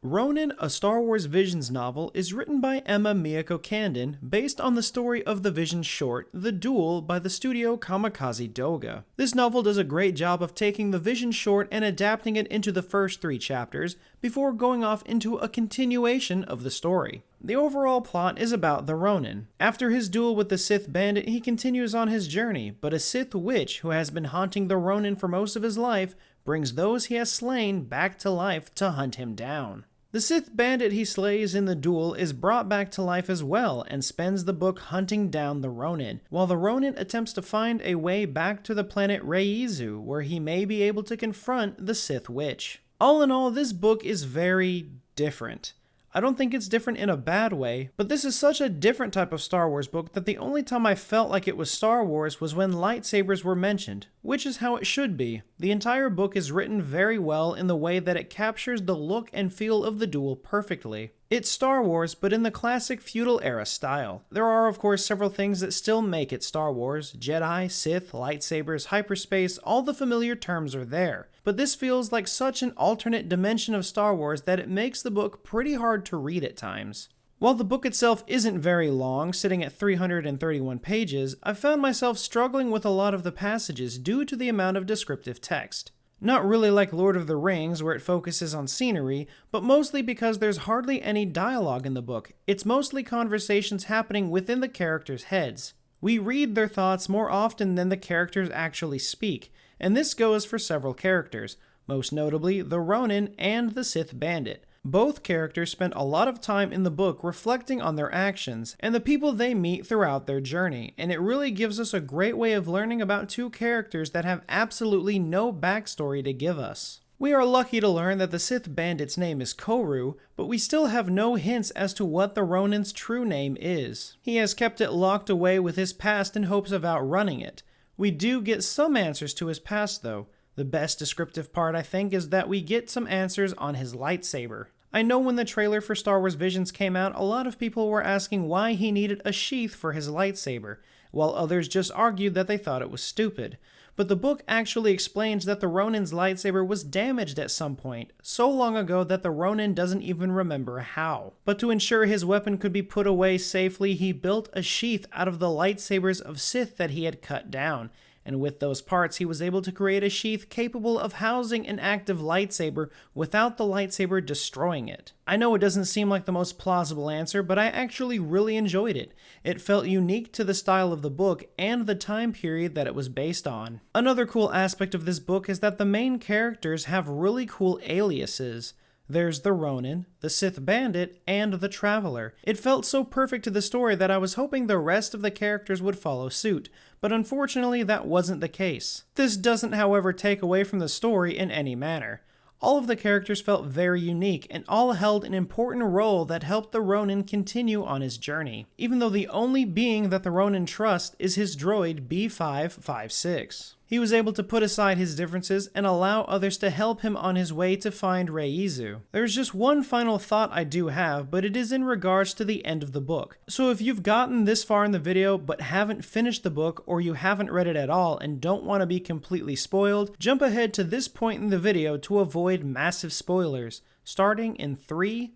Ronin, a Star Wars Visions novel, is written by Emma Miyako Candon based on the story of the Visions short, The Duel, by the studio Kamikaze Doga. This novel does a great job of taking the Visions short and adapting it into the first 3 chapters before going off into a continuation of the story. The overall plot is about the Ronin. After his duel with the Sith bandit, he continues on his journey, but a Sith witch who has been haunting the Ronin for most of his life brings those he has slain back to life to hunt him down. The Sith bandit he slays in the duel is brought back to life as well and spends the book hunting down the Ronin, while the Ronin attempts to find a way back to the planet Rei'izu, where he may be able to confront the Sith witch. All in all, this book is very different. I don't think it's different in a bad way, but this is such a different type of Star Wars book that the only time I felt like it was Star Wars was when lightsabers were mentioned, which is how it should be. The entire book is written very well in the way that it captures the look and feel of the duel perfectly. It's Star Wars, but in the classic feudal-era style. There are, of course, several things that still make it Star Wars. Jedi, Sith, lightsabers, hyperspace, all the familiar terms are there. But this feels like such an alternate dimension of Star Wars that it makes the book pretty hard to read at times. While the book itself isn't very long, sitting at 331 pages, I found myself struggling with a lot of the passages due to the amount of descriptive text. Not really like Lord of the Rings, where it focuses on scenery, but mostly because there's hardly any dialogue in the book. It's mostly conversations happening within the characters' heads. We read their thoughts more often than the characters actually speak, and this goes for several characters, most notably the Ronin and the Sith bandit. Both characters spend a lot of time in the book reflecting on their actions and the people they meet throughout their journey, and it really gives us a great way of learning about 2 characters that have absolutely no backstory to give us. We are lucky to learn that the Sith bandit's name is Koru, but we still have no hints as to what the Ronin's true name is. He has kept it locked away with his past in hopes of outrunning it. We do get some answers to his past though. The best descriptive part, I think, is that we get some answers on his lightsaber. I know when the trailer for Star Wars Visions came out, a lot of people were asking why he needed a sheath for his lightsaber, while others just argued that they thought it was stupid. But the book actually explains that the Ronin's lightsaber was damaged at some point, so long ago that the Ronin doesn't even remember how. But to ensure his weapon could be put away safely, he built a sheath out of the lightsabers of Sith that he had cut down, and with those parts he was able to create a sheath capable of housing an active lightsaber without the lightsaber destroying it. I know it doesn't seem like the most plausible answer, but I actually really enjoyed it. It felt unique to the style of the book and the time period that it was based on. Another cool aspect of this book is that the main characters have really cool aliases. There's the Ronin, the Sith bandit, and the Traveler. It felt so perfect to the story that I was hoping the rest of the characters would follow suit, but unfortunately that wasn't the case. This doesn't, however, take away from the story in any manner. All of the characters felt very unique and all held an important role that helped the Ronin continue on his journey, even though the only being that the Ronin trusts is his droid B556. He was able to put aside his differences and allow others to help him on his way to find Rei'izu. There's just one final thought I do have, but it is in regards to the end of the book. So if you've gotten this far in the video but haven't finished the book, or you haven't read it at all and don't want to be completely spoiled, jump ahead to this point in the video to avoid massive spoilers, starting in 3,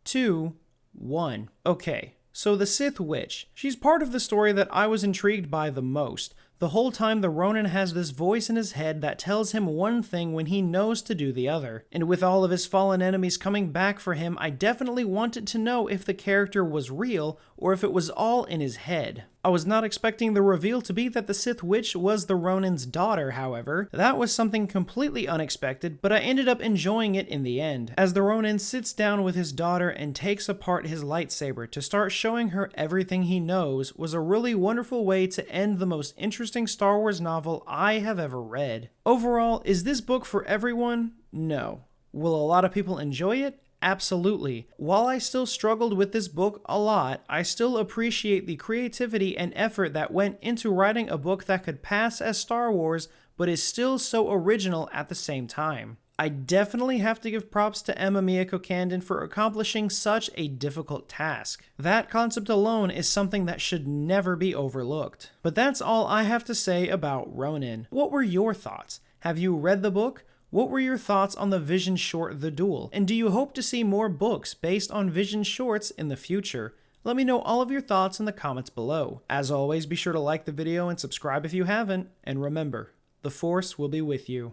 2, 1. Okay, so the Sith Witch. She's part of the story that I was intrigued by the most. The whole time the Ronin has this voice in his head that tells him one thing when he knows to do the other. And with all of his fallen enemies coming back for him, I definitely wanted to know if the character was real or if it was all in his head. I was not expecting the reveal to be that the Sith Witch was the Ronin's daughter, however. That was something completely unexpected, but I ended up enjoying it in the end, as the Ronin sits down with his daughter and takes apart his lightsaber to start showing her everything he knows. Was a really wonderful way to end the most interesting Star Wars novel I have ever read. Overall, is this book for everyone? No. Will a lot of people enjoy it? Absolutely. While I still struggled with this book a lot, I still appreciate the creativity and effort that went into writing a book that could pass as Star Wars, but is still so original at the same time. I definitely have to give props to Emma Miyako Kandin for accomplishing such a difficult task. That concept alone is something that should never be overlooked. But that's all I have to say about Ronin. What were your thoughts? Have you read the book? What were your thoughts on the Vision short The Duel? And do you hope to see more books based on Vision shorts in the future? Let me know all of your thoughts in the comments below. As always, be sure to like the video and subscribe if you haven't. And remember, the Force will be with you.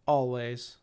Always.